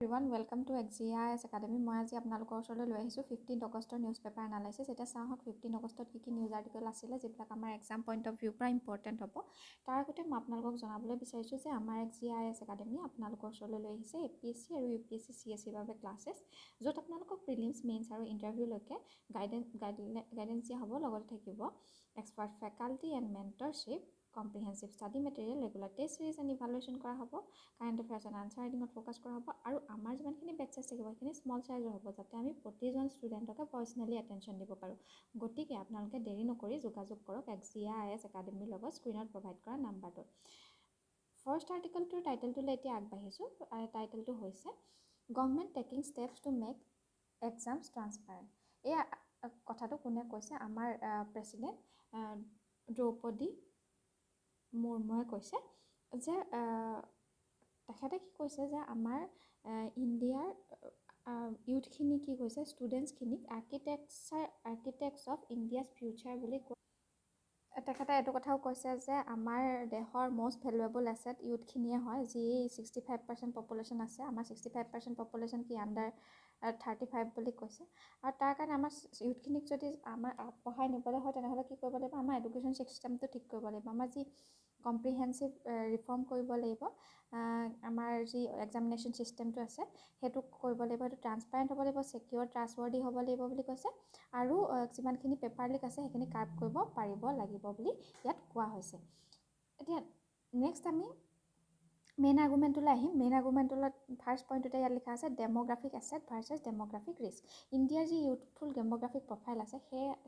Everyone, welcome to Axia IAS Academy. মই আজি আপোনালোকৰ ওচৰলৈ লৈ আহিছোঁ 15 আগষ্টৰ নিউজ পেপাৰ এনালাইচিছ। এটা চাওঁ হওক 15 আগষ্টত কি নিউজ আৰ্টিকেল আছিলে যিবিলাক আমাৰ এক্সাম পইণ্ট অফ ভিউ পৰা ইম্পৰ্টেণ্ট হ'ব। তাৰ আগতে মই আপোনালোকক জনাবলৈ বিচাৰিছোঁ যে আমাৰ Axia IAS Academy আপোনালোকৰ ওচৰলৈ লৈ আহিছে APSc আৰু UPSc CSE বাবে ক্লাছেছ, য'ত আপোনালোকক প্ৰিলিমছ মেইনছ আৰু ইণ্টাৰভিউলৈকে গাইডেন্স দিয়া হ'ব। লগতে থাকিব expert faculty and mentorship, comprehensive study material, regular test series and evaluation কৰা হ'ব, কাৰেণ্ট এফেয়াৰ্ছ এণ্ড আনচাৰ ৰাইটিঙত ফ'কাছ কৰা হ'ব। আৰু আমাৰ যিমানখিনি বেটছেছ থাকিব সেইখিনি স্মল চাইজৰ হ'ব, যাতে আমি প্ৰতিজন ষ্টুডেণ্টকে পাৰ্চনেলি এটেনশ্যন দিব পাৰোঁ। গতিকে আপোনালোকে দেৰি নকৰি যোগাযোগ কৰক Axia IAS একাডেমীৰ লগত স্ক্ৰীণত প্ৰভাইড কৰা নাম্বাৰটোত। ফাৰ্ষ্ট আৰ্টিকেলটোৰ টাইটেলটোলৈ এতিয়া আগবাঢ়িছোঁ। টাইটেলটো হৈছে government taking steps to make exams transparent. এই কথাটো কোনে কৈছে? আমাৰ প্ৰেছিডেণ্ট দ্ৰৌপদী মুৰ্মুৱে কৈছে যে তেখেতে কি কৈছে যে আমাৰ ইণ্ডিয়াৰ ইউথখিনি কি কৈছে, ষ্টুডেণ্টছখিনিক আৰ্কিটেক্টছ অফ ইণ্ডিয়াছ ফিউচাৰ বুলি কৈ তেখেতে এইটো কথাও কৈছে যে আমাৰ দেশৰ মষ্ট ভেলুৱেবল এছেট ইউথখিনিয়ে হয়, যি 65% পপুলেশ্যন আছে। আমাৰ 65% পপুলেশ্যন কি আণ্ডাৰ 35 বুলি কৈছে। আৰু তাৰ কাৰণে আমাৰ ইউথখিনিক যদি আমাৰ আগবঢ়াই নিবলৈ হয় তেনেহ'লে কি কৰিব লাগিব? আমাৰ এডুকেশ্যন ছিষ্টেমটো ঠিক কৰিব লাগিব। আমাৰ যি কম্প্ৰিহেনচিভ ৰিফৰ্ম কৰিব লাগিব, আমাৰ যি এক্সামিনেশ্যন ছিষ্টেমটো আছে সেইটো কৰিব লাগিব। সেইটো ট্ৰান্সপাৰেণ্ট হ'ব লাগিব, ছিকিউৰ, ট্ৰাষ্টৱৰ্ডি হ'ব লাগিব বুলি কৈছে। আৰু যিমানখিনি পেপাৰ লিক আছে সেইখিনি কাৰ্ভ কৰিব পাৰিব লাগিব বুলি ইয়াত কোৱা হৈছে। এতিয়া নেক্সট আমি মেইন আৰ্গুমেণ্টলৈ আহিম। মেইন আৰ্গুমেণ্টত ফাৰ্ষ্ট পইণ্টটোতে ইয়াত লিখা আছে demographic asset versus demographic risk. ইণ্ডিয়াৰ যি ইউথফুল ডেম'গ্ৰাফিক প্ৰফাইল আছে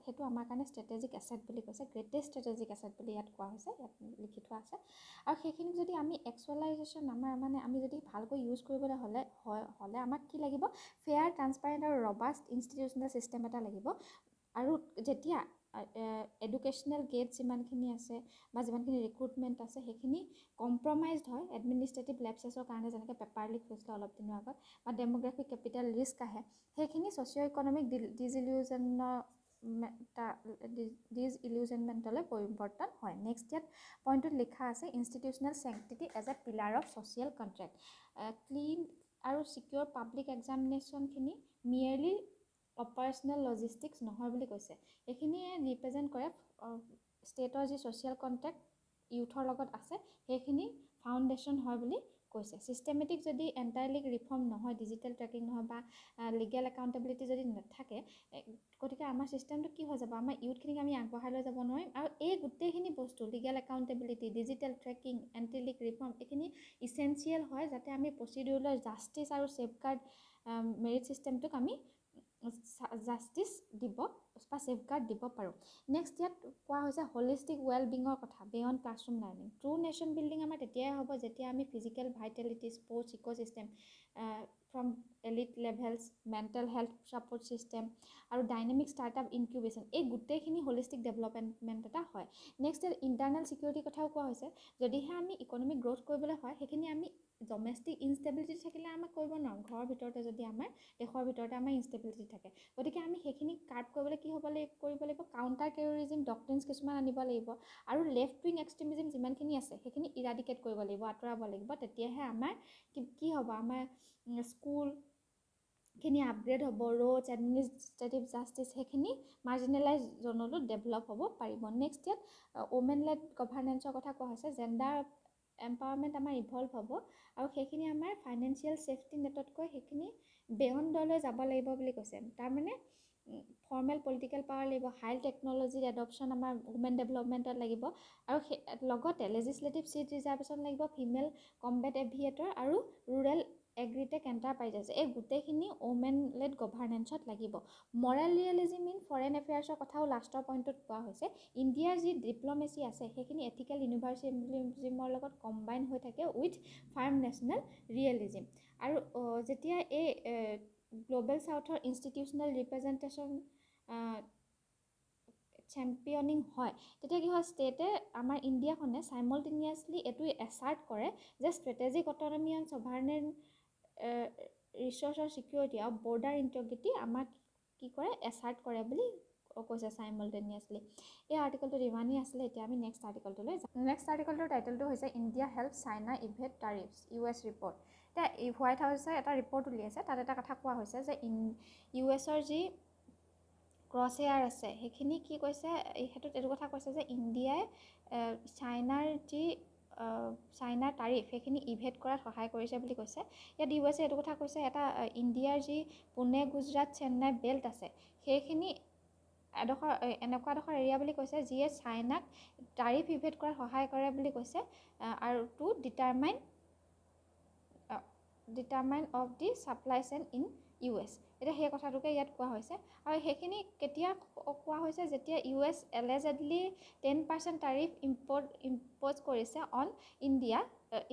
সেইটো আমাৰ কাৰণে ষ্ট্ৰেটেজিক এছেট বুলি কৈছে, গ্ৰেটেষ্ট ষ্ট্ৰেটেজিক এছেট বুলি ইয়াত কোৱা হৈছে, ইয়াত লিখি থোৱা আছে। আৰু সেইখিনিক যদি আমি এক্সুৱেলাইজেশ্যন আমি যদি ভালকৈ ইউজ কৰিবলৈ হ'লে আমাক কি লাগিব? ফেয়াৰ, ট্ৰান্সপাৰেণ্ট আৰু ৰবাষ্ট ইনষ্টিটিউচনেল ছিষ্টেম এটা লাগিব। আৰু যেতিয়া এডুকেশ্যনেল গেট যিমানখিনি আছে বা যিমানখিনি ৰিক্ৰুটমেণ্ট আছে সেইখিনি কম্প্ৰমাইজড হয় এডমিনিষ্ট্ৰেটিভ লেপছেছৰ কাৰণে, যেনেকৈ পেপাৰ লিক হৈছিলে অলপ দিনৰ আগত, বা ডেম'গ্ৰাফিক কেপিটেল ৰিস্ক আহে, সেইখিনি ছ'চিঅ' ইকনমিক ডিজইলিউজনমেণ্টলৈ পৰিৱৰ্তন হয়। নেক্সট ইয়াত পইণ্টটোত লিখা আছে institutional sanctity as a pillar of social contract. Clean আৰু ছিকিউৰ পাব্লিক এক্সামিনেশ্যনখিনি মিয়েৰলি অপাৰেশ্যনেল লজিষ্টিক্স নহয় বুলি কৈছে। এইখিনিয়ে ৰিপ্ৰেজেণ্ট কৰে ষ্টেটৰ যি ছ'চিয়েল কণ্ট্ৰেক্ট ইউথৰ লগত আছে সেইখিনি ফাউণ্ডেশ্যন হয় বুলি কৈছে। ছিষ্টেমেটিক যদি এণ্টায়াৰলি ৰিফৰ্ম নহয়, ডিজিটেল ট্ৰেকিং নহয় বা লিগেল একাউণ্টেবিলিটি যদি নাথাকে, গতিকে আমাৰ ছিষ্টেমটো কি হৈ যাব? আমাৰ ইউথখিনিক আমি আগবঢ়াই লৈ যাব নোৱাৰিম। আৰু এই গোটেইখিনি বস্তু legal accountability, digital tracking, anti leak reform এইখিনি ইছেঞ্চিয়েল হয় যাতে আমি প্ৰচিডিউৰেল জাষ্টিছ আৰু ছেফগাৰ্ড মেৰিট ছিষ্টেমটোক আমি জাষ্টিছ দিব বা ছেফগাৰ্ড দিব পাৰোঁ। নেক্সট ইয়াত কোৱা হৈছে হলিষ্টিক ৱেলবিঙৰ কথা beyond classroom learning. True nation building আমাৰ তেতিয়াই হ'ব যেতিয়া আমি physical vitality, sports, ecosystem from elite levels, mental health support system আৰু ডাইনামিক ষ্টাৰ্টআপ ইনকিউবেশ্যন, এই গোটেইখিনি হলিষ্টিক ডেভেলপমেণ্ট এটা হয়। নেক্সট ইয়াত ইণ্টাৰনেল ছিকিউৰিটিৰ কথাও কোৱা হৈছে। যদিহে আমি ইকনমিক গ্ৰ'থ কৰিবলৈ হয় সেইখিনি আমি ডমেষ্টিক ইনষ্টেবিলিটি থাকিলে আমাক কৰিব নোৱাৰোঁ। ঘৰৰ ভিতৰতে যদি আমাৰ দেশৰ ভিতৰতে আমাৰ ইনষ্টেবিলিটি থাকে, গতিকে আমি সেইখিনি কাৰ্ভ কৰিবলৈ কি কৰিব লাগিব? কাউণ্টাৰ টেৰৰিজিম ডক্ট্ৰিনছ কিছুমান আনিব লাগিব। আৰু লেফ্ট উইং এক্সট্ৰিমিজিম যিমানখিনি আছে সেইখিনি ইৰাডিকেট কৰিব লাগিব, আঁতৰাব লাগিব। তেতিয়াহে আমাৰ কি হ'ব? আমাৰ স্কুলখিনি আপগ্ৰেড হ'ব, ৰোডছ, এডমিনিষ্ট্ৰেটিভ জাষ্টিছ সেইখিনি মাৰ্জিনেলাইজ জ'নতো ডেভেলপ হ'ব পাৰিব। নেক্সট ইয়াত ওমেন লেড গভাৰ্নেন্সৰ কথা কোৱা হৈছে। জেণ্ডাৰ এম্পাৱাৰমেণ্ট আমাৰ ইভল্ভ হ'ব আৰু সেইখিনি আমাৰ ফাইনেন্সিয়েল ছেফটি নেটতকৈ সেইখিনি বেয়ণ্ডলৈ যাব লাগিব বুলি কৈছে। তাৰমানে ফৰ্মেল পলিটিকেল পাৱাৰ লাগিব, হাই টেকন'লজিৰ এডপশ্যন আমাৰ ওমেন ডেভেলপমেণ্টত লাগিব, আৰু লগতে লেজিছলেটিভ ছিট ৰিজাৰ্ভেশ্যন লাগিব, ফিমেল কম্বেট এভিয়েটৰ আৰু ৰুৰেল এগ্ৰিটেক এণ্টাৰপ্ৰাইজেছ, এই গোটেইখিনি ওমেন লেড গভাৰ্নেন্সত লাগিব। মৰেল ৰিয়েলিজিম ইন ফৰেইন এফেয়াৰ্ছৰ কথাও লাষ্টৰ পইণ্টটোত কোৱা হৈছে। ইণ্ডিয়াৰ যি ডিপ্ল'মেচি আছে সেইখিনি এথিকেল ইউনিভাৰ্চেলিজিমৰ লগত কম্বাইন হৈ থাকে উইথ ফাৰ্ম নেশ্যনেল ৰিয়েলিজিম। আৰু যেতিয়া এই গ্ল'বেল ছাউথৰ ইনষ্টিটিউচনেল ৰিপ্ৰেজেণ্টেশ্যন চেম্পিয়নিং হয়, তেতিয়া কি হয়? ষ্টেটে আমাৰ ইণ্ডিয়াখনে চাইমলটেনিয়াছলি এইটো এছাৰ্ট কৰে যে ষ্ট্ৰেটেজিক অট'নমি এণ্ড ছভাৰনেন ৰিচোৰ্চৰ ছিকিউৰিটি আৰু বৰ্ডাৰ ইণ্টিগ্ৰিটি আমাক কি কৰে? এছাৰ্ট কৰে বুলি কৈছে চাইমলটেনিয়াছলি। এই আৰ্টিকেলটোত ইমানেই আছিলে। এতিয়া আমি নেক্সট আৰ্টিকেলটোলৈ যাম। নেক্সট আৰ্টিকেলটোৰ টাইটেলটো হৈছে India help China ইভেড টাৰিফছ US report. এতিয়া হোৱাইট হাউচে এটা ৰিপৰ্ট উলিয়াইছে, তাত এটা কথা কোৱা হৈছে যে US যি ক্ৰছ এয়াৰ আছে সেইখিনি কি কৈছে, সেইটোত এইটো কথা কৈছে যে ইণ্ডিয়াই চাইনাৰ টাৰিফ সেইখিনি ইভেট কৰাত সহায় কৰিছে বুলি কৈছে। ইয়াত USA এইটো কথা কৈছে, এটা ইণ্ডিয়াৰ যি পুনে, গুজৰাট, চেন্নাই বেল্ট আছে সেইখিনি এনেকুৱা এডোখৰ এৰিয়া বুলি কৈছে যিয়ে চাইনাক টাৰিফ ইভেট কৰাত সহায় কৰে বুলি কৈছে, আৰু to determine of the supply chain in US। এতিয়া সেই কথাটোকে ইয়াত কোৱা হৈছে, আৰু সেইখিনি কেতিয়া কোৱা হৈছে, যেতিয়া US এলেজেডলি 10% টাৰিফ ইম্প'জ কৰিছে অন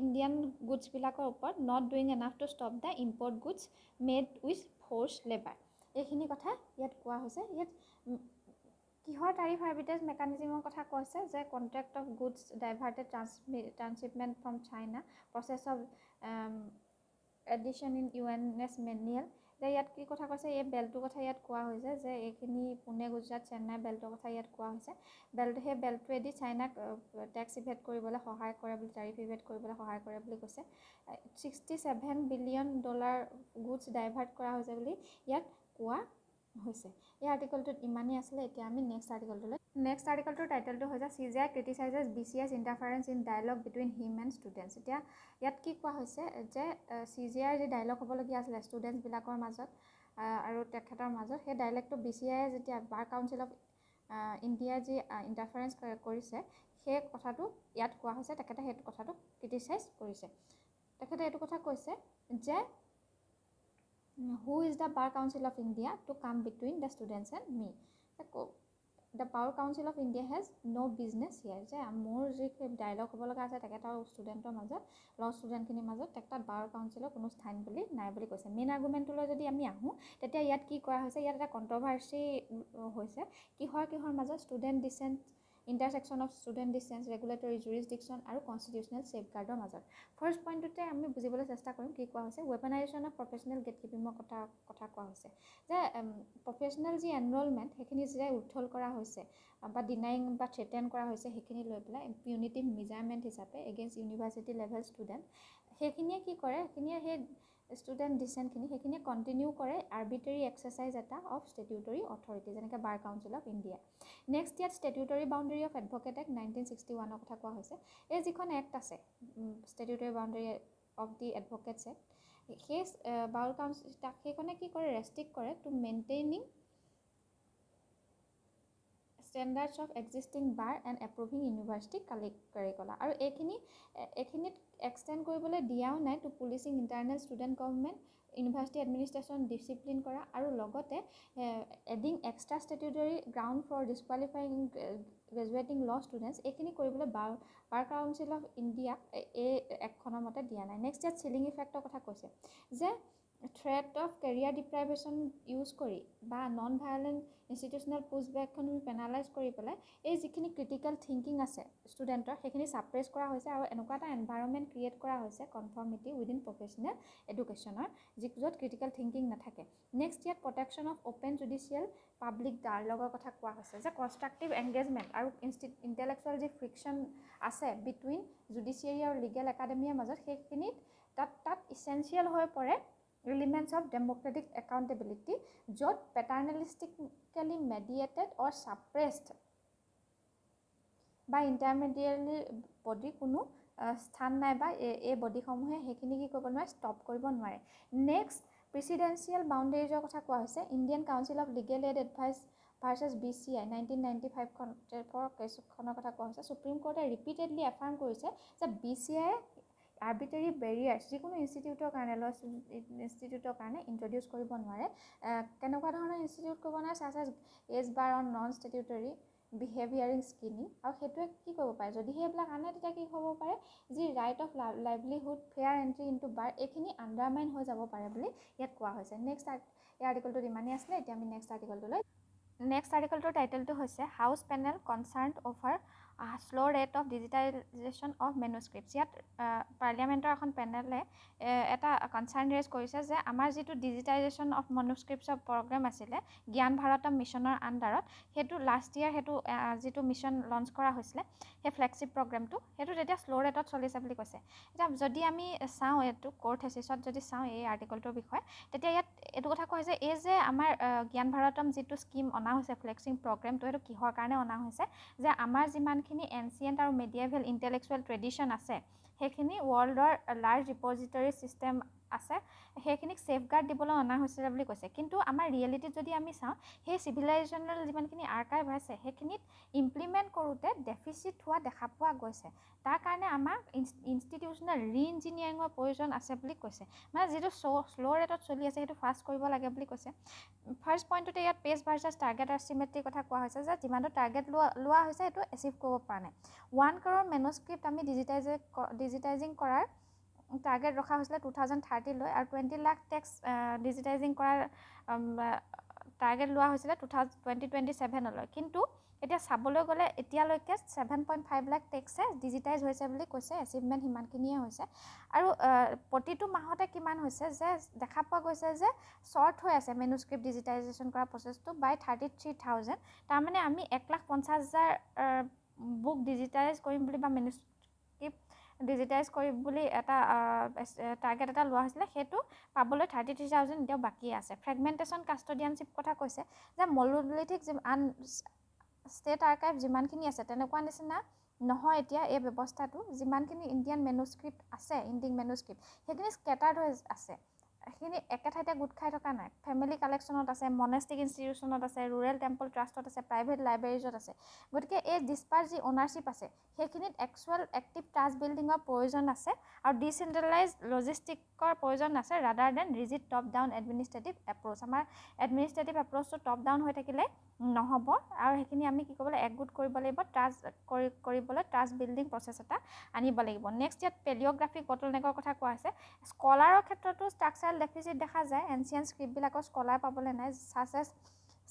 ইণ্ডিয়ান গুডছবিলাকৰ ওপৰত, not doing enough to stop the import goods made with force labour. এইখিনি কথা ইয়াত কোৱা হৈছে। ইয়াত কিহৰ টাৰিফ আৰ্বিট্ৰেজ মেকানিজমৰ কথা কৈছে, যে contract of goods diverted transshipment from China, process of addition in UNS manual. এতিয়া ইয়াত কি কথা কৈছে, এই বেল্টটোৰ কথা ইয়াত কোৱা হৈছে, যে এইখিনি পুনে, গুজৰাট, চেন্নাই বেল্টৰ কথা ইয়াত কোৱা হৈছে। সেই বেল্টটোৱেদি চাইনাক টেক্স ইভেট কৰিবলৈ সহায় কৰে বুলি, টাৰিফ ইভেট কৰিবলৈ সহায় কৰে বুলি কৈছে। $67 বিলিয়ন গুডছ ডাইভাৰ্ট কৰা হৈছে বুলি ইয়াত কোৱা হৈছে। এই আৰ্টিকলটোত ইমানেই আছিলে। এতিয়া আমি নেক্সট আৰ্টিকলটোৰ টাইটেলটো হৈছে CGI criticises BCS interference in dialogue between him and students. এতিয়া ইয়াত কি কোৱা হৈছে, যে CGIৰ যি ডায়লগ হ'বলগীয়া আছিলে ষ্টুডেণ্টছবিলাকৰ মাজত আৰু তেখেতৰ মাজত, সেই ডায়লগটো BCIয়ে যেতিয়া বাৰ কাউন্সিল অফ ইণ্ডিয়াৰ যি ইণ্টাৰফাৰেঞ্চ কৰিছে, সেই কথাটো ইয়াত কোৱা হৈছে। তেখেতে সেইটো কথাটো ক্ৰিটিচাইজ কৰিছে। তেখেতে এইটো কথা কৈছে যে who is the Bar Council of India to come between the students and me? The Bar Council of India has no business here. যে মোৰ যি ডায়লগ হ'ব লগা আছে তেখেতৰ ষ্টুডেণ্টৰ মাজত, ল ষ্টুডেণ্টখিনিৰ মাজত, তেখেতৰ বাৰ কাউন্সিলৰ কোনো স্থান বুলি নাই বুলি কৈছে। মেইন আৰ্গুমেণ্টলৈ যদি আমি আহোঁ, তেতিয়া ইয়াত কি কৰা হৈছে, ইয়াত এটা কণ্ট্ৰভাৰ্চি হৈছে কিহৰ মাজত, student dissent, intersection of student dissent, regulatory jurisdiction আৰু কনষ্টিটিউচনেল ছেফগাৰ্ডৰ মাজত। ফাৰ্ষ্ট পইণ্টটোতে আমি বুজিবলৈ চেষ্টা কৰিম কি কোৱা হৈছে। ৱেপনাইজেশ্যন অফ প্ৰফেচনেল গেটকিপিঙৰ কথা কোৱা হৈছে, যে প্ৰফেচনেল যি এনৰলমেণ্ট সেইখিনি যেতিয়া উইথহল কৰা হৈছে বা ডিনাইং বা থ্ৰেটেন কৰা হৈছে, সেইখিনি লৈ পেলাই পিউনিটিভ মেজাৰমেণ্ট হিচাপে এগেইনষ্ট ইউনিভাৰ্চিটি লেভেল ষ্টুডেণ্ট, সেইখিনিয়ে কি কৰে, সেইখিনিয়ে সেই ষ্টুডেণ্ট ডিচেণ্টখিনি সেইখিনিয়ে কণ্টিনিউ কৰে আৰ্বিট্ৰেৰী এক্সাৰচাইজ এটা অফ ষ্টেটিউটৰী অথৰিটি, যেনেকৈ Bar Council of India. Next ইয়াত statutory boundary of Advocate Act 1961ৰ কথা কোৱা হৈছে। এই যিখন এক্ট আছে statutory boundary of the Advocates Act, সেই বাৰ কাউন্সিল সেইখনে কি কৰে, ৰেষ্ট্ৰিক্ট কৰে to maintaining standards of existing bar and approving university curricular. আৰু এইখিনিত এক্সটেণ্ড কৰিবলৈ দিয়াও নাই to policing internal student government, university administration discipline কৰা, আৰু লগতে এডিং এক্সট্ৰা ষ্টেটিউটৰী গ্ৰাউণ্ড ফৰ ডিছকুৱালিফাইং গ্ৰেজুৱেটিং ল ষ্টুডেণ্টছ, এইখিনি কৰিবলৈ বাৰ কাউন্সিল অফ ইণ্ডিয়াক এই এক্টখনৰ মতে দিয়া নাই। নেক্সট ইয়াত চিলিং ইফেক্টৰ কথা কৈছে, যে থ্ৰেট অফ কেৰিয়াৰ ডিপ্ৰাইভেশ্যন ইউজ কৰি বা নন ভায়লেণ্ট ইনষ্টিটিউচনেল পুষ্টবেকখন পেনালাইজ কৰি পেলাই এই যিখিনি ক্ৰিটিকেল থিংকিং আছে ষ্টুডেণ্টৰ, সেইখিনি ছাপ্ৰেছ কৰা হৈছে, আৰু এনেকুৱা এটা এনভাইৰনমেণ্ট ক্ৰিয়েট কৰা হৈছে কনফৰ্মিটি উইদিন প্ৰফেচনেল এডুকেশ্যনৰ, য'ত ক্ৰিটিকেল থিংকিং নাথাকে। নেক্সট ইয়াত protection of open judicial public ডায়লগৰ কথা কোৱা হৈছে, যে কনষ্ট্ৰাক্টিভ এংগেজমেণ্ট আৰু ইণ্টেলেকচুৱেল যি ফ্ৰিকশ্যন আছে বিটুইন জুডিচিয়েৰী আৰু লিগেল একাডেমীৰ মাজত, সেইখিনিত তাত ইছেঞ্চিয়েল হৈ পৰে এলিমেণ্টছ অফ ডেম'ক্ৰেটিক একাউণ্টেবিলিটি, য'ত পেটাৰ্নেলিষ্টিকেলি মেডিয়েটেড অৰ ছাপ্ৰেছড বা ইণ্টাৰমিডিয়েটলি বডি কোনো স্থান নাই, বা এই বডিসমূহে সেইখিনি কি কৰিব নোৱাৰে, ষ্টপ কৰিব নোৱাৰে। নেক্সট প্ৰেচিডেঞ্চিয়েল বাউণ্ডেৰীজৰ কথা কোৱা হৈছে। Indian council of legal add advice versus BCI 1995 কেছখনৰ কথা কোৱা হৈছে। সুপ্ৰিম কোৰ্টে ৰিপিটেডলি এফাৰ্ম কৰিছে যে BCI আৰ্বিট্ৰেৰী বেৰিয়াৰ্ছ যিকোনো ইনষ্টিটিউটৰ কাৰণে, ল ইনষ্টিটিউটৰ কাৰণে ইণ্ট্ৰডিউচ কৰিব নোৱাৰে। কেনেকুৱা ধৰণৰ ইনষ্টিটিউট কৰিব নোৱাৰে, such as as bar on non statutory behavioural screening, আৰু সেইটোৱে কি কৰিব পাৰে, যদিহে এইবিলাক আনে তেতিয়া কি হ'ব পাৰে, যি right of livelihood, fair entry into bar, এইখিনি আণ্ডাৰমাইন হৈ যাব পাৰে বুলি ইয়াত কোৱা হৈছে। নেক্সট এই আৰ্টিকলটোত ইমানেই আছিলে। এতিয়া আমি নেক্সট আৰ্টিকলটোৰ টাইটেলটো হৈছে House panel concern over slow' rate of digitisation of manuscripts. ইয়াত পাৰ্লিয়ামেণ্টৰ এখন পেনেলে এটা কনচাৰ্ণ ৰেজ কৰিছে যে আমাৰ যিটো ডিজিটাইজেশ্যন অফ মেনুস্ক্ৰিপ্টছৰ প্ৰগ্ৰেম আছিলে জ্ঞান ভাৰতম মিছনৰ আণ্ডাৰত, সেইটো লাষ্ট ইয়েৰ সেইটো যিটো মিছন লঞ্চ কৰা হৈছিলে সেই ফ্লেগশ্বিপ প্ৰগ্ৰেমটো, সেইটো তেতিয়া শ্ল' ৰেটত চলিছে বুলি কৈছে। এতিয়া যদি আমি চাওঁ এইটো ক'ৰ থেচিছত যদি চাওঁ এই আৰ্টিকলটোৰ বিষয়ে, তেতিয়া ইয়াত এইটো কথা কোৱা হৈছে এই যে আমাৰ জ্ঞান ভাৰতম যিটো স্কিম অনা হৈছে ফ্লেগশ্বিপ প্ৰগ্ৰেমটো, সেইটো কিহৰ কাৰণে অনা হৈছে, যে আমাৰ যিমানখিনি এনচিয়েণ্ট আৰু মেডিয়েভেল ইণ্টেলেকচুৱেল ট্ৰেডিশ্যন আছে সেইখিনি ৱৰ্ল্ডৰ লাৰ্জ ৰিপ'জিটৰী ছিষ্টেম আছে সেইখিনিক ছেফগাৰ্ড দিবলৈ অনা হৈছিলে বুলি কৈছে। কিন্তু আমাৰ ৰিয়েলিটিত যদি আমি চাওঁ সেই চিভিলাইজেশ্যনেল যিমানখিনি আৰ্কাইভ আছে সেইখিনিত ইমপ্লিমেণ্ট কৰোঁতে ডেফিচিট হোৱা দেখা পোৱা গৈছে। তাৰ কাৰণে আমাক ইনষ্টিটিউচনেল ৰি-ইঞ্জিনিয়াৰিঙৰ প্ৰয়োজন আছে বুলি কৈছে। মানে যিটো শ্ল' ৰেটত চলি আছে সেইটো ফাষ্ট কৰিব লাগে বুলি কৈছে। ফাৰ্ষ্ট পইণ্টটোতে ইয়াত পেজ ভাৰ্চাছ টাৰ্গেট এষ্টিমেটৰ কথা কোৱা হৈছে যে যিমানটো টাৰ্গেট লোৱা হৈছে সেইটো এচিভ কৰিব পৰা নাই। 1 crore মেনুস্ক্ৰিপ্ট আমি ডিজিটাইজিং কৰাৰ টাৰ্গেট ৰখা হৈছিলে 2030 লৈ, আৰু 20 লাখ টেক্সট ডিজিটাইজিং কৰাৰ টাৰ্গেট লোৱা হৈছিলে 2027 কিন্তু এতিয়া চাবলৈ গ'লে এতিয়ালৈকে 7.5 লাখ টেক্সটে ডিজিটাইজ হৈছে বুলি কৈছে। এচিভমেণ্ট সিমানখিনিয়ে হৈছে। আৰু প্ৰতিটো মাহতে কিমান হৈছে যে দেখা পোৱা গৈছে যে শ্বৰ্ট হৈ আছে মেনুস্ক্ৰিপ্ট ডিজিটাইজেশ্যন কৰা প্ৰচেছটো বাই 33,000। তাৰমানে আমি 1,50,000 বুক ডিজিটাইজ কৰিম বুলি বা মেনুস্ক্ৰিপ্ট ডিজিটাইজ কৰিম বুলি এটা টাৰ্গেট এটা লোৱা হৈছিলে, সেইটো পাবলৈ 33,000 এতিয়াও বাকী আছে। ফ্ৰেগমেণ্টেশ্যন কাষ্টডিয়ানশ্বিপ কথা কৈছে যে মনোলিথিক ষ্টেট আৰ্কাইভ যিমানখিনি আছে তেনেকুৱা নিচিনা নহয় এতিয়া এই ব্যৱস্থাটো। যিমানখিনি ইণ্ডিয়ান মেনুস্ক্ৰিপ্ট আছে, ইণ্ডিং মেনুস্ক্ৰিপ্ট সেইখিনি স্কেটাৰ্ড হৈ আছে, সেইখিনি একে ঠাইতে গোট খাই থকা নাই। ফেমিলি কালেকশ্যনত আছে, মনেষ্টিক ইনষ্টিটিউশ্যনত আছে, ৰুৰেল টেম্পল ট্ৰাষ্টত আছে, প্ৰাইভেট লাইব্ৰেৰীজত আছে। গতিকে এই ডিছপাৰ্চ যি অ'নাৰশ্বিপ আছে সেইখিনিত একচুৱেল এক্টিভ ট্ৰাষ্ট বিল্ডিঙৰ প্ৰয়োজন আছে আৰু ডিচেণ্ট্ৰেলাইজ লজিষ্টিকৰ প্ৰয়োজন আছে rather than rigid top down administrative approach. আমাৰ এডমিনিষ্ট্ৰেটিভ এপ্ৰ'চটো টপ ডাউন হৈ থাকিলে নহ'ব, আৰু সেইখিনি আমি কি কৰিবলৈ একগোট কৰিব লাগিব, কৰিবলৈ ট্ৰাষ্ট বিল্ডিং প্ৰচেছ এটা আনিব লাগিব। নেক্সট ইয়াত পেলিঅ'গ্ৰাফিক বটলনেকৰ কথা কোৱা হৈছে। স্কলাৰৰ ক্ষেত্ৰতো ষ্ট্ৰাকচাৰেল ডেফিচিট দেখা যায়। এনচিয়েণ্ট স্ক্ৰিপ্টবিলাকৰ স্কলাৰ পাবলৈ নাই, ছাচেছ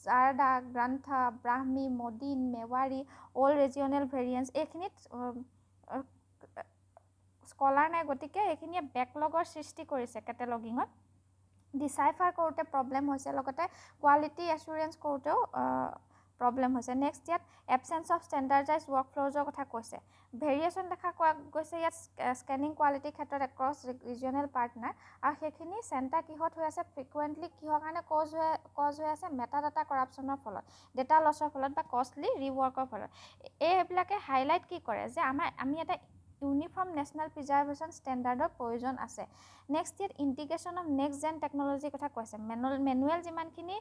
শাৰদা, গ্ৰন্থা, ব্ৰাহ্মী, মডিন, মেৱাৰী, অল্ড ৰিজিয়নেল ভেৰিয়েণ্টছ এইখিনিত স্কলাৰ নাই। গতিকে এইখিনিয়ে বেকলগৰ সৃষ্টি কৰিছে কেটেলগিঙত। ডিচাইফাৰ কৰোঁতে প্ৰব্লেম হৈছে, লগতে কোৱালিটি এছুৰেঞ্চ কৰোঁতেও প্ৰব্লেম হৈছে। নেক্সট ইয়াত এবচেঞ্চ অফ ষ্টেণ্ডাৰ্ডাইজ ৱৰ্কফ্ল'জৰ কথা কৈছে। ভেৰিয়েশ্যন দেখা পোৱা গৈছে ইয়াত স্কেনিং কোৱালিটিৰ ক্ষেত্ৰত এক্ৰছ ৰিজিয়নেল পাৰ্টনাৰ, আৰু সেইখিনি চেণ্টাৰ কিহত হৈ আছে, ফ্ৰিকুৱেণ্টলি কিহৰ কাৰণে কজ হৈ আছে, মেটা ডাটা কৰাপশ্যনৰ ফলত, ডেটা লছৰ ফলত বা কষ্টলি ৰিৱৰ্কৰ ফলত। এইবিলাকে হাইলাইট কি কৰে যে আমি এটা ইউনিফৰ্ম নেশ্যনেল প্ৰিজাৰ্ভেশ্যন ষ্টেণ্ডাৰ্ডৰ প্ৰয়োজন আছে। নেক্সট ইয়াত ইণ্টিগ্ৰেশ্যন অফ নেক্সট জেন টেকন'লজিৰ কথা কৈছে। মেনুৱেল যিমানখিনি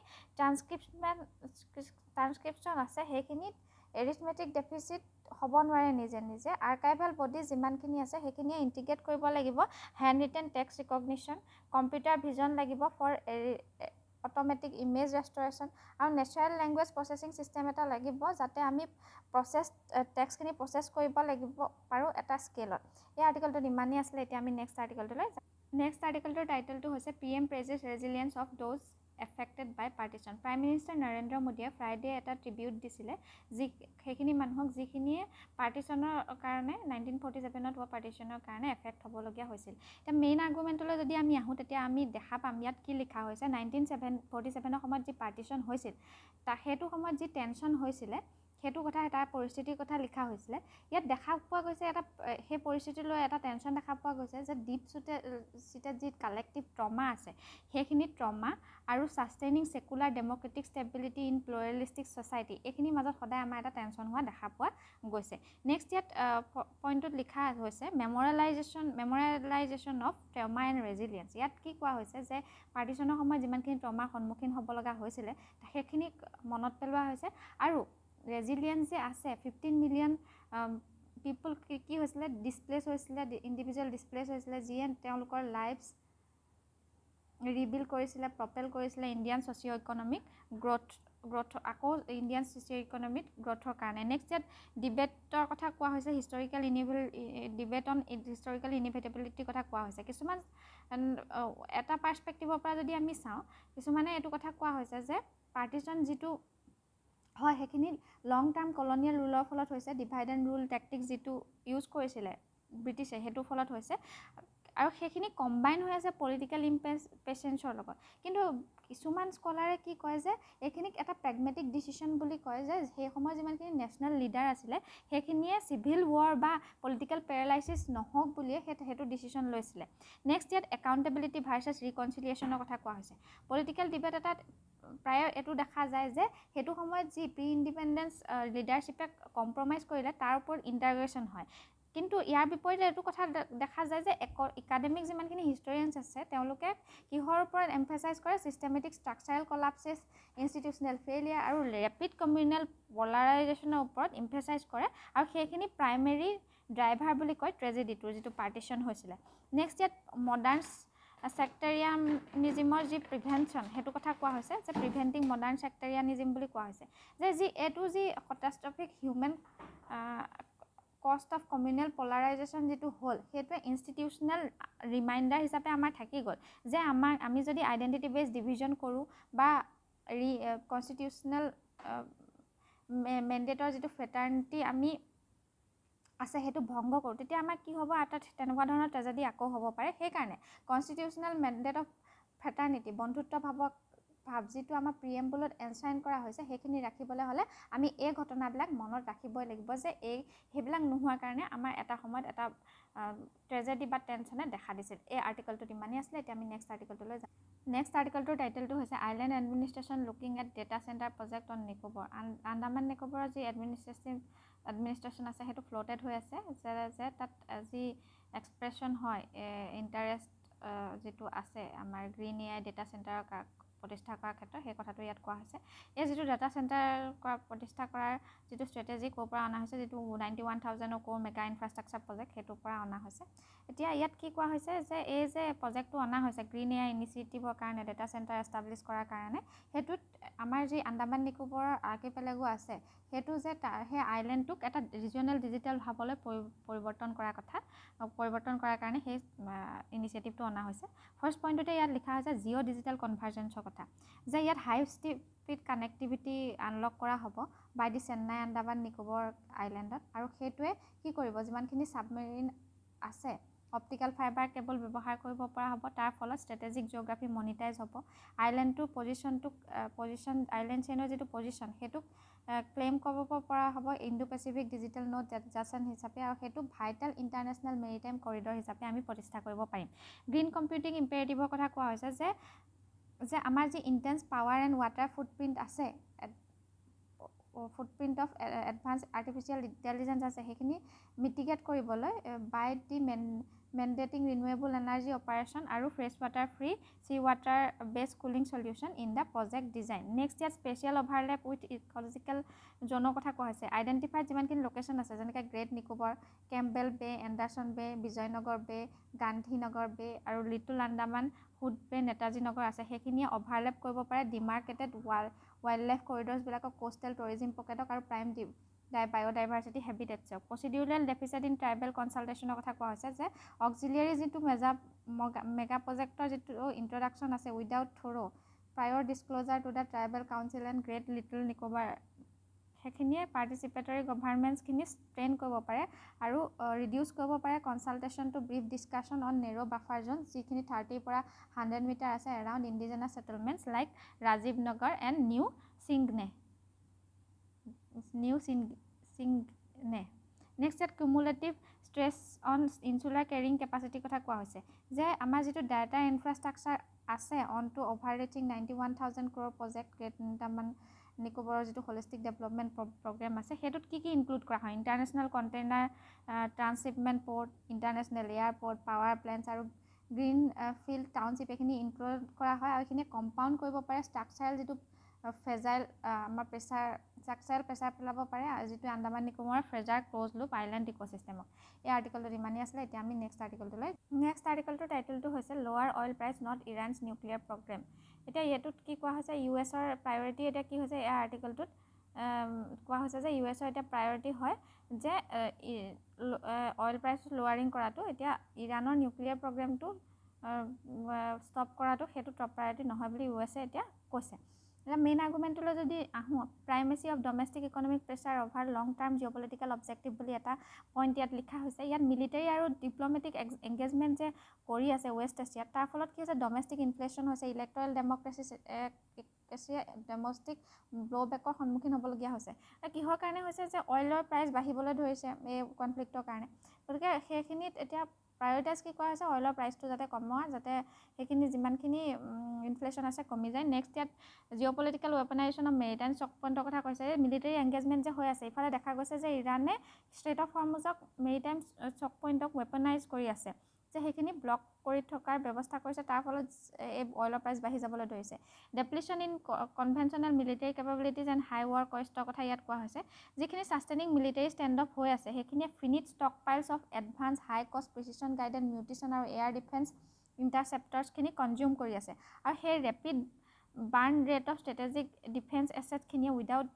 ট্ৰান্সক্ৰিপশ্যন আছে সেইখিনিত এৰিথমেটিক ডেফিচিট হ'ব নোৱাৰে নিজে নিজে। আৰ্কাইভেল বডি যিমানখিনি আছে সেইখিনিয়ে ইণ্টিগ্ৰেট কৰিব লাগিব। Hand written text recognition, computer vision লাগিব ফৰ অট'মেটিক ইমেজ ৰেষ্টৰেশ্যন, আৰু নেচাৰেল লেংগুৱেজ প্ৰচেছিং ছিষ্টেম এটা লাগিব যাতে আমি টেক্সটখিনি প্ৰচেছ কৰিব লাগিব পাৰোঁ এটা স্কেলত। এই আৰ্টিকলটোত ইমানেই আছিলে। এতিয়া আমি নেক্সট আৰ্টিকলটোলৈ যাম। নেক্সট আৰ্টিকলটোৰ টাইটেলটো হৈছে PM praises resilience of those affected by partition. Prime minister Narendra মোদীয়ে ফ্ৰাইডে এটা ট্ৰিবিউট দিছিলে সেইখিনি মানুহক যিখিনিয়ে পাৰ্টিশ্যনৰ কাৰণে 1947 হোৱা পাৰ্টিশ্যনৰ কাৰণে এফেক্ট হ'বলগীয়া হৈছিল। এতিয়া মেইন আৰ্গুমেণ্টলৈ যদি আমি আহোঁ তেতিয়া আমি দেখা পাম ইয়াত কি লিখা হৈছে। 1947 সময়ত যি পাৰ্টিশ্যন হৈছিল সেইটো সময়ত যি টেনশ্যন হৈছিলে সেইটো কথা, তাৰ পৰিস্থিতিৰ কথা লিখা হৈছিলে। ইয়াত দেখা পোৱা গৈছে সেই পৰিস্থিতিলৈ এটা টেনশ্যন দেখা পোৱা গৈছে যে ডিপ ছিটেড যি কালেক্টিভ ট্ৰমা আছে সেইখিনি ট্ৰমা আৰু sustaining secular democratic stability in pluralistic society এইখিনিৰ মাজত সদায় আমাৰ এটা টেনশ্যন হোৱা দেখা পোৱা গৈছে। নেক্সট ইয়াত পইণ্টটোত লিখা হৈছে মেমৰিয়েলাইজেশ্যন অফ ট্ৰমা এণ্ড ৰেজিলিয়েঞ্চ। ইয়াত কি কোৱা হৈছে যে পাৰ্টিশ্যনৰ সময়ত যিমানখিনি ট্ৰমাৰ সন্মুখীন হ'ব লগা হৈছিলে সেইখিনিক মনত পেলোৱা হৈছে, আৰু ৰেজিলিয়েঞ্চ যে আছে 15 মিলিয়ন পিপুল কি হৈছিলে, ডিছপ্লেচ হৈছিলে, ইণ্ডিভিজুৱেল ডিছপ্লেচ হৈছিলে, যিয়ে তেওঁলোকৰ লাইফছ ৰিবিল্ড কৰিছিলে, প্ৰপেল কৰিছিলে ইণ্ডিয়ান ছ'চিঅ' ইকনমিক গ্ৰ'থ আকৌ ইণ্ডিয়ান ছ'চিঅ' ইকনমিক গ্ৰ'থৰ কাৰণে। নেক্সট ইয়াত ডিবেটৰ কথা কোৱা হৈছে, ডিবেট অন হিষ্টৰিকেল ইনিভিটেবিলিটিৰ কথা কোৱা হৈছে। কিছুমান এটা পাৰ্চপেক্টিভৰ পৰা যদি আমি চাওঁ, কিছুমানে এইটো কথা কোৱা হৈছে যে পাৰ্টিশ্যন যিটো হয় সেইখিনি লং টাৰ্ম কলনিয়েল ৰুলৰ ফলত হৈছে ডিভাইড এণ্ড ৰুল টেকটিক্স যিটো ইউজ কৰিছিলে ব্ৰিটিছে সেইটোৰ ফলত হৈছে আৰু সেইখিনি কম্বাইন হৈ আছে পলিটিকেল ইম্পেচেঞ্চৰ লগত কিন্তু কিছুমান স্কলাৰে কি কয় যে এইখিনিক এটা প্ৰেগমেটিক ডিচিশ্যন বুলি কয় যে সেই সময়ত যিমানখিনি নেশ্যনেল লিডাৰ আছিলে সেইখিনিয়ে চিভিল ৱাৰ বা পলিটিকেল পেৰালাইচিছ নহওক বুলিয়ে সেইটো ডিচিশ্যন লৈছিলে নেক্সট ইয়াত একাউণ্টেবিলিটি ভাৰ্চাছ ৰিকনচিলিয়েশ্যনৰ কথা কোৱা হৈছে পলিটিকেল ডিবেট এটাত প্ৰায় এইটো দেখা যায় যে সেইটো সময়ত যি প্ৰি ইণ্ডিপেণ্ডেঞ্চ লিডাৰশ্বিপে কম্প্ৰমাইজ কৰিলে তাৰ ওপৰত ইণ্টাৰগ্ৰেশ্যন হয় কিন্তু ইয়াৰ বিপৰীতে এইটো কথা দেখা যায় যে একাডেমিক যিমানখিনি হিষ্টৰিয়ানছ আছে তেওঁলোকে কিহৰ ওপৰত এমফেচাইজ কৰে ছিষ্টেমেটিক ষ্ট্ৰাকচাৰেল কলাপছিছ ইনষ্টিটিউচনেল ফেইলিয়াৰ আৰু ৰেপিড কমিউনেল পলাৰাইজেশ্যনৰ ওপৰত এমফেচাইজ কৰে আৰু সেইখিনি প্ৰাইমেৰী ড্ৰাইভাৰ বুলি কয় ট্ৰেজেডিটোৰ যিটো পাৰ্টিশ্যন হৈছিলে নেক্সট ইয়াত মডাৰ্ণ ছেক্টেৰিয়ানিজিমৰ যি প্ৰিভেনশ্যন সেইটো কথা কোৱা হৈছে যে প্ৰিভেণ্টিং মডাৰ্ণ ছেক্টেৰিয়ানিজিম বুলি কোৱা হৈছে যে এইটো যি কেটাষ্ট্ৰফিক human cost of communal polarisation যিটো হ'ল সেইটোৱে ইনষ্টিটিউচনেল ৰিমাইণ্ডাৰ হিচাপে আমাৰ থাকি গ'ল যে আমি যদি আইডেণ্টিটি বেছ ডিভিজন কৰোঁ বা কনষ্টিটিউচনেল মেণ্ডেটৰ যিটো ফেটাৰ্নিটি আমি আছে সেইটো ভংগ কৰোঁ তেতিয়া আমাৰ কি হ'ব এটা তেনেকুৱা ধৰণৰ ট্ৰেজেডি আকৌ হ'ব পাৰে সেইকাৰণে কনষ্টিটিউচনেল মেণ্ডেট অফ ফেটাৰ্নিটি বন্ধুত্ব ভাৱ যিটো আমাৰ প্ৰিএম্বুলত এনচাইন কৰা হৈছে সেইখিনি ৰাখিবলৈ হ'লে আমি এই ঘটনাবিলাক মনত ৰাখিবই লাগিব যে সেইবিলাক নোহোৱাৰ কাৰণে আমাৰ এটা সময়ত এটা ট্ৰেজেডি বা টেনশ্যনে দেখা দিছিল এই আৰ্টিকলটোত ইমানেই আছিলে এতিয়া আমি নেক্সট আৰ্টিকলটোলৈ যাম নেক্সট আৰ্টিকলটোৰ টাইটেলটো হৈছে island administration looking at data centre project on Nicobar Andaman নিকোবৰৰ যি এডমিনিষ্ট্ৰেশ্যন আছে সেইটো ফ্ল'টেড হৈ আছে যে তাত যি এক্সপ্ৰেশ্যন হয় ইণ্টাৰেষ্ট যিটো আছে আমাৰ গ্ৰীণ এআই ডেটা চেণ্টাৰৰ প্ৰতিষ্ঠা কৰাৰ ক্ষেত্ৰত সেই কথাটো ইয়াত কোৱা হৈছে এই যিটো ডাটা চেণ্টাৰ প্ৰতিষ্ঠা কৰাৰ যিটো ষ্ট্ৰেটেজি ক'ৰ পৰা অনা হৈছে যিটো 91,000 ক'ৰ মেগা ইনফ্ৰাষ্ট্ৰাকচাৰ প্ৰজেক্ট সেইটোৰ পৰা অনা হৈছে এতিয়া ইয়াত কি কোৱা হৈছে যে এই যে প্ৰজেক্টটো অনা হৈছে গ্ৰীণ এআই ইনিচিয়েটিভৰ কাৰণে ডেটা চেণ্টাৰ এষ্টাব্লিছ কৰাৰ কাৰণে সেইটোত আমাৰ যি আন্দামান নিকোবৰৰ আৰ্কিপেলাগো আছে সেইটো যে সেই আইলেণ্ডটোক এটা ৰিজনেল ডিজিটেল হাবলৈ পৰিৱৰ্তন কৰাৰ কাৰণে সেই ইনিচিয়েটিভটো অনা হৈছে ফাৰ্ষ্ট পইণ্টতে ইয়াত লিখা হৈছে জিঅ' ডিজিটেল কনভাৰ্জেঞ্চৰ কথা যে ইয়াত হাই স্পীড কানেক্টিভিটি আনলক কৰা হ'ব বাই দি চেন্নাই আন্দামান নিকোবৰ আইলেণ্ডত আৰু সেইটোৱে কি কৰিব যিমানখিনি ছাবমেৰিন আছে অপটিকেল ফাইবাৰ কেবল ব্যৱহাৰ কৰিব পৰা হ'ব তাৰ ফলত ষ্ট্ৰেটেজিক জিঅ'গ্ৰাফি মনিটাইজ হ'ব আইলেণ্ডটোৰ আইলেণ্ড চেইনৰ যিটো পজিশ্যন সেইটোক ক্লেইম কৰিব পৰা হ'ব ইণ্ডো পেচিফিক ডিজিটেল নোড এডজাচেণ্ট হিচাপে আৰু সেইটো ভাইটেল ইণ্টাৰনেশ্যনেল মেৰিটাইম কৰিডৰ হিচাপে আমি প্ৰতিষ্ঠা কৰিব পাৰিম গ্ৰীণ কম্পিউটিং ইম্পেৰেটিভৰ কথা কোৱা হৈছে যে আমাৰ যি intense power and water footprint আছে footprint of advance artificial intelligence আছে সেইখিনি মিটিগেট কৰিবলৈ by the mandating renewable energy operation আৰু fresh water free sea water based cooling solution in the project design next ইয়াত স্পেচিয়েল অভাৰলেপ উইথ ইকলজিকেল জ'নৰ কথা কোৱা হৈছে আইডেণ্টিফাইড যিমানখিনি লোকেশ্যন আছে যেনেকৈ Great Nicobar Campbell Bay Anderson Bay Vijaynagar Bay Gandhinagar Bay আৰু Little Andaman Hut Bay Netaji নগৰ আছে সেইখিনিয়ে অভাৰলেপ কৰিব পাৰে ডিমাৰ্কেটেড ৱাইল্ড লাইফ কৰিডৰ্ছবিলাকক কোষ্টেল টুৰিজিম পকেটক আৰু প্ৰাইম বায়'ডাইভাৰ্চিটি হেবিটেটছক প্ৰচিডিউৰেল ডেফিচিট ইন ট্ৰাইবেল কনচালটেশ্যনৰ কথা কোৱা হৈছে যে অক্সিলিয়াৰী যিটো মেগা প্ৰজেক্টৰ যিটো ইণ্ট্ৰডাকশ্যন আছে without thorough' prior disclosure to the tribal council and Great Little Nicobar সেইখিনিয়ে পাৰ্টিচিপেটৰী গভাৰ্ণমেণ্টছখিনি ষ্ট্ৰেইন কৰিব পাৰে আৰু ৰিডিউচ কৰিব পাৰে consultation to brief discussion on narrow' buffer zone যিখিনি 30 পৰা 100 মিটাৰ আছে around indigenous settlements like Rajiv Nagar and New Chingen next ইয়াত cumulative stress on insular carrying কেপাচিটিৰ কথা কোৱা হৈছে যে আমাৰ যিটো ডাটা ইনফ্ৰাষ্ট্ৰাকচাৰ আছে on to over reaching 91,000 crore project Great Andaman নিকোবৰৰ যিটো হলিষ্টিক ডেভেলপমেণ্ট প্ৰগ্ৰেম আছে সেইটোত কি ইনক্লুড কৰা হয় international container transshipment port international airport power plants আৰু গ্ৰীণ ফিল্ড টাউনশ্বিপ এইখিনি ইনক্লুড কৰা হয় আৰু এইখিনি কম্পাউণ্ড কৰিব পাৰে ষ্ট্ৰাকচাৰেল যিটো ফ্ৰেজাইল আমাৰ ষ্ট্ৰাকচাৰেল প্ৰেছাৰ পেলাব পাৰে আৰু যিটো আন্দামান নিকোবৰৰ ফ্ৰেজাৰ ক্ল'জ লুপ আইলেণ্ড ইক'চিষ্টেমক এই আৰ্টিকলটোত ইমানেই আছিলে এতিয়া আমি নেক্সট আৰ্টিকলটোৰ টাইটেলটো হৈছে lower oil price not Iran's nuclear programme এতিয়া এইটোত কি কোৱা হৈছে ইউ এছৰ প্ৰায়ৰিটি এতিয়া কি হৈছে এই আৰ্টিকলটোত কোৱা হৈছে যে ইউ এছৰ এতিয়া প্ৰায়ৰিটি হয় যে অইল প্ৰাইচ লোৱাৰিং কৰাটো এতিয়া ইৰাণৰ নিউক্লিয়াৰ প্ৰগ্ৰেমটো ষ্টপ কৰাটো সেইটো টপ প্ৰায়ৰিটি নহয় বুলি ইউ এছে এতিয়া কৈছে এটা মেইন আৰ্গুমেণ্টলৈ যদি আহোঁ, primacy of domestic economic pressure over long term geopolitical objective বুলি এটা পইণ্ট ইয়াত লিখা হৈছে। ইয়াত মিলিটাৰী আৰু ডিপ্ল'মেটিক এংগেজমেণ্ট যে কৰি আছে ৱেষ্ট এছিয়াত, তাৰ ফলত কি হৈছে ডমেষ্টিক ইনফ্লেশ্যন হৈছে, ইলেক্টৰেল ডমেষ্টিক ব্ল'বেকৰ সন্মুখীন হ'বলগীয়া হৈছে। কিহৰ কাৰণে হৈছে যে অইলৰ প্ৰাইচ বাঢ়িবলৈ ধৰিছে এই কনফ্লিক্টৰ কাৰণে। গতিকে সেইখিনিত এতিয়া প্ৰায়ৰিটাইজ কি কৰা হৈছে, অইলৰ প্ৰাইচটো যাতে কমোৱা, যাতে সেইখিনি যিমানখিনি ইনফ্লেশ্যন আছে কমি যায়। নেক্সট ইয়াত জিঅ'পলিটিকেল ৱেপনাইজেশ্যন অফ মেৰিটাইম চক পইণ্টৰ কথা কৈছে। এই মিলিটাৰী এংগেজমেণ্ট যে হৈ আছে, ইফালে দেখা গৈছে যে ইৰাণে ষ্ট্ৰেইট অফ হৰমুজক মেৰিটাইম চক পইণ্টক ৱেপনাইজ কৰি আছে, যে সেইখিনি ব্লক কৰি থকাৰ ব্যৱস্থা কৰিছে, তাৰ ফলত এই অইলৰ প্ৰাইচ বাঢ়ি যাবলৈ ধৰিছে। Depletion in conventional military capabilities and high war কষ্টৰ কথা ইয়াত কোৱা হৈছে। যিখিনি ছাষ্টেইনিং মিলিটাৰী ষ্টেণ্ড অফ হৈ আছে, সেইখিনিয়ে finite stockpiles of advance high cost precision guided munition আৰু এয়াৰ ডিফেন্স ইণ্টাৰচেপ্টাৰ্ছখিনি কনজিউম কৰি আছে। আৰু সেই rapid burn rate of strategic defence এছেটখিনিয়ে উইদাউট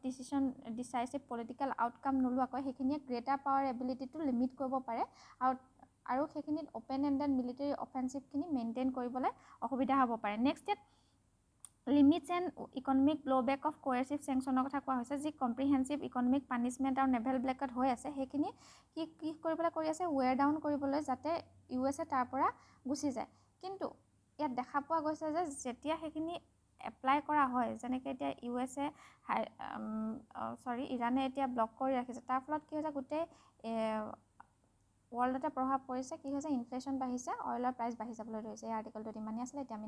ডিচাইচিভ পলিটিকেল আউটকাম নোলোৱাকৈ সেইখিনিয়ে গ্ৰেটাৰ পাৱাৰ এবিলিটিটো লিমিট কৰিব পাৰে, আৰু সেইখিনিত অ'পেন এণ্ডেড মিলিটাৰী অফেন্সিভখিনি মেইনটেইন কৰিবলৈ অসুবিধা হ'ব পাৰে। নেক্সট ইয়াত লিমিটছ এণ্ড ইকনমিক ব্ল'বেক অফ কোৱেৰচিভ চেংচনৰ কথা কোৱা হৈছে। যি কম্প্ৰিহেনচিভ ইকনমিক পানিছমেণ্ট আৰু নেভেল ব্লেকত হৈ আছে, সেইখিনি কি কৰিবলৈ কৰি আছে, ৱেৰ ডাউন কৰিবলৈ, যাতে USA তাৰ পৰা গুচি যায়। কিন্তু ইয়াত দেখা পোৱা গৈছে যে যেতিয়া সেইখিনি এপ্লাই কৰা হয়, যেনেকৈ এতিয়া ইৰাণে এতিয়া ব্লক কৰি ৰাখিছে, তাৰ ফলত কি হৈছে গোটেই ৱৰ্ল্ডতে প্ৰভাৱ পৰিছে। কি হৈছে, ইনফ্লেশ্যন বাঢ়িছে, অইলৰ প্ৰাইচ বাঢ়ি যাবলৈ ধৰিছে। এই আৰ্টিকলটোত ইমানেই আছিলে। এতিয়া আমি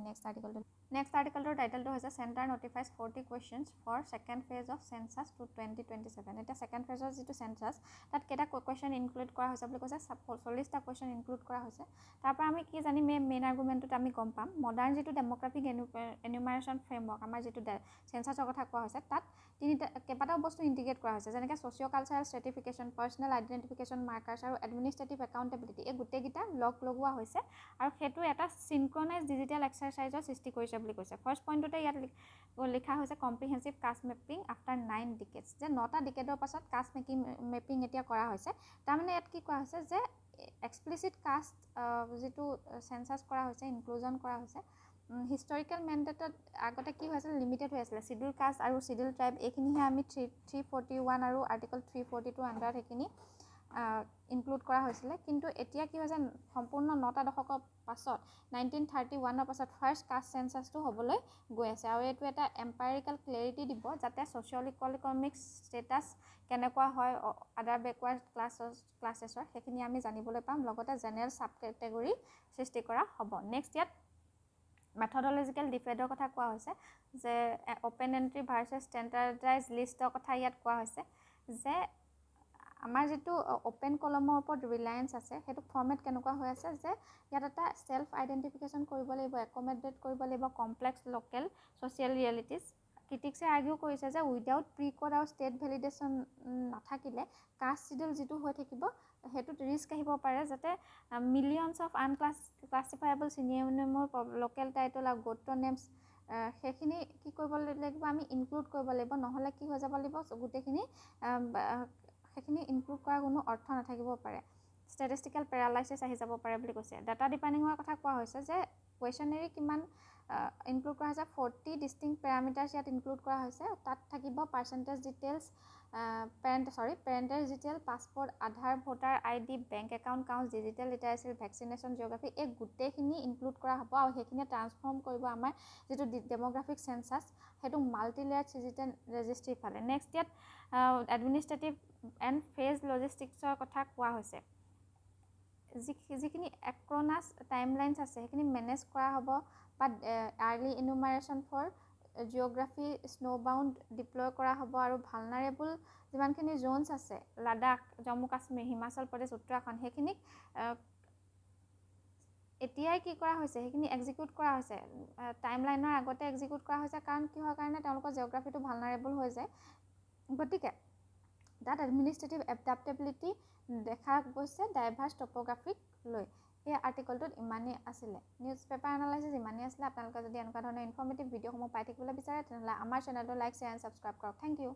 নেক্সট আৰ্টিকলটোৰ টাইটেলটো হৈছে centre notifies 40 questions for second phase of census to 2027। এতিয়া ছেকেণ্ড ফেজৰ যিটো চেঞ্চাছ, তাত কেইটা কুৱেশ্যন ইনক্লুড কৰা হৈছে বুলি কৈছে, 40টা কুৱেশ্যন ইনক্লুড কৰা হৈছে। তাৰপৰা আমি কি জানিম, মেইন আৰ্গুমেণ্টটোত আমি গম পাম। মডাৰ্ণ যিটো ডেম'গ্ৰাফিক এনিউমাৰেশ্যন ফ্ৰেমৱৰ্ক, আমাৰ যিটো চেঞ্চাছৰ কথা কোৱা হৈছে, তাত কেইবাটাও বস্তু ইণ্টিগ্ৰেট কৰা হৈছে, যেনেকৈ socio' cultural ষ্ট্ৰেটিফিকেশ্যন, personal identification markers আৰু এডমিনিষ্ট্ৰেটিভ একাউণ্টেবিলিটি, এই গোটেইকেইটা লগোৱা হৈছে, আৰু সেইটো এটা চিনক্ৰনাইজ ডিজিটেল এক্সাৰচাইজৰ সৃষ্টি কৰিছে বুলি কৈছে। ফাৰ্ষ্ট পইণ্টতে ইয়াত লিখা হৈছে কম্প্ৰিহেনচিভ কাষ্ট মেপিং আফটাৰ 9 ডিকেডছ, যে 9টা ডিকেডৰ পাছত কাষ্ট মেপিং এতিয়া কৰা হৈছে। তাৰমানে ইয়াত কি কোৱা হৈছে যে এক্সপ্লিচিট কাষ্ট যিটো চেঞ্চাছ কৰা হৈছে, ইনক্লুজন কৰা হৈছে, হিষ্টৰিকেল মেণ্ডেটত আগতে কি হৈছিলে, লিমিটেড হৈ আছিলে। চিডিউল কাষ্ট আৰু চিডিউল ট্ৰাইব, এইখিনিহে আমি 341 আৰু আৰ্টিকল 342 আণ্ডাৰত সেইখিনি ইনক্লুড কৰা হৈছিলে। কিন্তু এতিয়া কি হৈছে, সম্পূৰ্ণ 9টা দশকৰ পাছত 1931ৰ পাছত ফাৰ্ষ্ট কাষ্ট চেঞ্চাছটো হ'বলৈ গৈ আছে, আৰু এইটো এটা এম্পাইৰিকেল ক্লেৰিটি দিব, যাতে ছ'চিয়েল ইকনমিক ষ্টেটাছ কেনেকুৱা হয় আদাৰ বেকৱাৰ্ড ক্লাছেছৰ, সেইখিনি আমি জানিবলৈ পাম। লগতে জেনেৰেল ছাব কেটেগৰী সৃষ্টি কৰা হ'ব। নেক্সট ইয়াত মেথডলজিকেল ডিফেডৰ কথা কোৱা হৈছে, যে অ'পেন এণ্ট্ৰি ভাৰ্চেছ ষ্টেণ্ডাৰ্ডাইজ লিষ্টৰ কথা ইয়াত কোৱা হৈছে, যে আমাৰ যিটো অ'পেন কলমৰ ওপৰত ৰিলায়েঞ্চ আছে, সেইটো ফৰ্মেট কেনেকুৱা হৈ আছে, যে ইয়াত এটা ছেল্ফ আইডেণ্টিফিকেশ্যন কৰিব লাগিব, একমডেট কৰিব লাগিব কমপ্লেক্স লোকেল ছ'চিয়েল ৰিয়েলিটিজ। ক্ৰিটিক্সে আৰ্গিউ কৰিছে যে উইদাউট প্ৰি ক'ড আৰু ষ্টেট ভেলিডেশ্যন নাথাকিলে কাষ্ট চিডিউল যিটো হৈ থাকিব, সেইটোত ৰিস্ক আহিব পাৰে, যাতে মিলিয়নছ অফ ক্লাছিফাইবল চিনিয়মৰ লোকেল টাইটল আৰু গোত্ৰ নেমছ, সেইখিনি কি কৰিব লাগিব, আমি ইনক্লুড কৰিব লাগিব, নহ'লে কি হৈ যাব লাগিব, গোটেইখিনি সেইখিনি ইনক্লুড কৰাৰ কোনো অৰ্থ নাথাকিব পাৰে, ষ্টেটিষ্টিকেল পেৰালাইচিছ আহি যাব পাৰে বুলি কৈছে। ডাটা ডিপাইনিঙৰ কথা কোৱা হৈছে, যে কুৱেশ্যনেৰী কিমান ইনক্লুড কৰা হৈছে, 40 ডিষ্টিংক্ট পেৰামিটাৰ্ছ ইয়াত ইনক্লুড কৰা হৈছে। তাত থাকিব percentage details, parentage detail, passport, Aadhaar, voter ID, bank account count, digital literacy, vaccination, geography, এই গোটেইখিনি ইনক্লুড কৰা হ'ব, আৰু সেইখিনিয়ে ট্ৰান্সফৰ্ম কৰিব আমাৰ যিটো ডেম'গ্ৰাফিক চেঞ্চাছ, সেইটো মাল্টি লেয়াৰ্ড চিটিজেন ৰেজিষ্ট্ৰি ফালে। নেক্সট ইয়াত এডমিনিষ্ট্ৰেটিভ এণ্ড ফেজ লজিষ্টিক্সৰ কথা কোৱা হৈছে। যিখিনি এক্ৰনাছ টাইমলাইনছ আছে, সেইখিনি মেনেজ কৰা হ'ব, বা আৰ্লি ইনুমাৰেশ্যন ফৰ জিঅ'গ্ৰাফি স্ন'বাউণ্ড ডিপ্লয় কৰা হ'ব, আৰু ভালনাৰেবল যিমানখিনি জ'নছ আছে, লাডাখ, জম্মু কাশ্মীৰ, হিমাচল প্ৰদেশ, উত্তৰাখণ্ড, সেইখিনিক এতিয়াই কি কৰা হৈছে, সেইখিনি এক্সিকিউট কৰা হৈছে, টাইমলাইনৰ আগতে এক্সিকিউট কৰা হৈছে, কাৰণ কিহৰ কাৰণে, তেওঁলোকৰ জিঅ'গ্ৰাফিটো ভালনাৰেবল হৈ যায়। গতিকে তাত এডমিনিষ্ট্ৰেটিভ এডাপ্টেবিলিটি দেখা গৈছে ডাইভাৰ্ছ টপ'গ্ৰাফিক লৈ। এই আৰ্টিকলটোত ইমানেই আছিলে। নিউজ পেপাৰ এনালাইচিছ ইমানেই আছিলে। আপোনালোকে যদি এনেকুৱা ধৰণৰ ইনফৰ্মেটিভ ভিডিঅ'সমূহ পাই থাকিবলৈ বিচাৰে, তেনেহ'লে আমাৰ চেনেলটো লাইক, শ্বেয়াৰ এণ্ড ছাবস্ক্ৰাইব কৰক। Thank U.